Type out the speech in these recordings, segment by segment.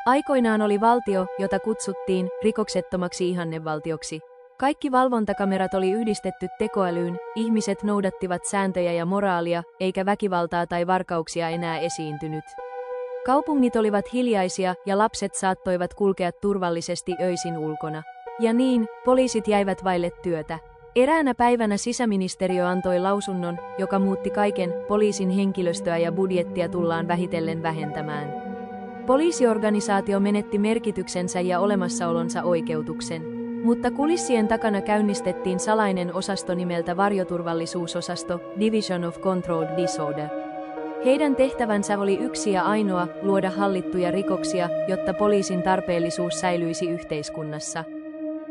Aikoinaan oli valtio, jota kutsuttiin rikoksettomaksi ihannevaltioksi. Kaikki valvontakamerat oli yhdistetty tekoälyyn, ihmiset noudattivat sääntöjä ja moraalia, eikä väkivaltaa tai varkauksia enää esiintynyt. Kaupungit olivat hiljaisia ja lapset saattoivat kulkea turvallisesti öisin ulkona. Ja niin, poliisit jäivät vaille työtä. Eräänä päivänä sisäministeriö antoi lausunnon, joka muutti kaiken, poliisin henkilöstöä ja budjettia tullaan vähitellen vähentämään. Poliisiorganisaatio menetti merkityksensä ja olemassaolonsa oikeutuksen. Mutta kulissien takana käynnistettiin salainen osasto nimeltä varjoturvallisuusosasto, Division of Controlled Disorder. Heidän tehtävänsä oli yksi ja ainoa, luoda hallittuja rikoksia, jotta poliisin tarpeellisuus säilyisi yhteiskunnassa.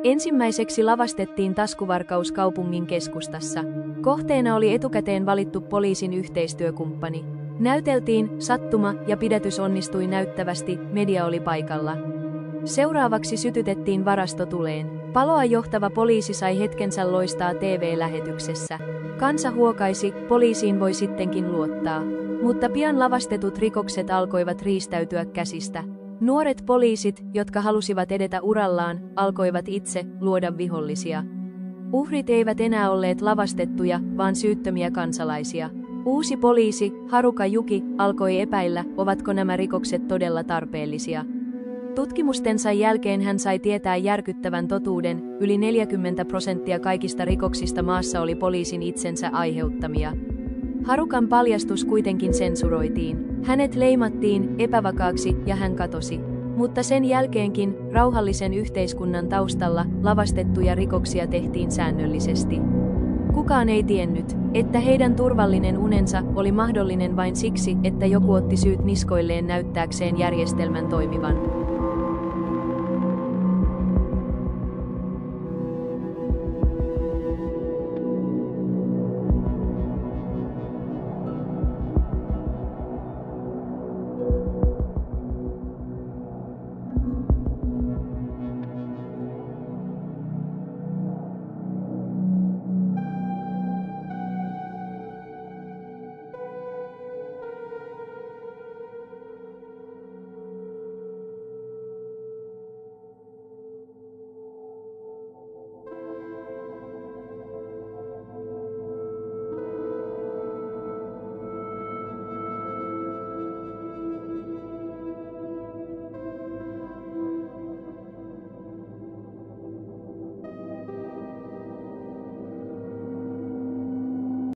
Ensimmäiseksi lavastettiin taskuvarkaus kaupungin keskustassa. Kohteena oli etukäteen valittu poliisin yhteistyökumppani. Näyteltiin, sattuma ja pidätys onnistui näyttävästi, media oli paikalla. Seuraavaksi sytytettiin varasto tuleen. Paloa johtava poliisi sai hetkensä loistaa TV-lähetyksessä. Kansa huokaisi, poliisiin voi sittenkin luottaa. Mutta pian lavastetut rikokset alkoivat riistäytyä käsistä. Nuoret poliisit, jotka halusivat edetä urallaan, alkoivat itse luoda vihollisia. Uhrit eivät enää olleet lavastettuja, vaan syyttömiä kansalaisia. Uusi poliisi, Haruka Yuki, alkoi epäillä, ovatko nämä rikokset todella tarpeellisia. Tutkimustensa jälkeen hän sai tietää järkyttävän totuuden, yli 40% kaikista rikoksista maassa oli poliisin itsensä aiheuttamia. Harukan paljastus kuitenkin sensuroitiin. Hänet leimattiin epävakaaksi ja hän katosi. Mutta sen jälkeenkin, rauhallisen yhteiskunnan taustalla, lavastettuja rikoksia tehtiin säännöllisesti. Kukaan ei tiennyt, että heidän turvallinen unensa oli mahdollinen vain siksi, että joku otti syyt niskoilleen näyttääkseen järjestelmän toimivan.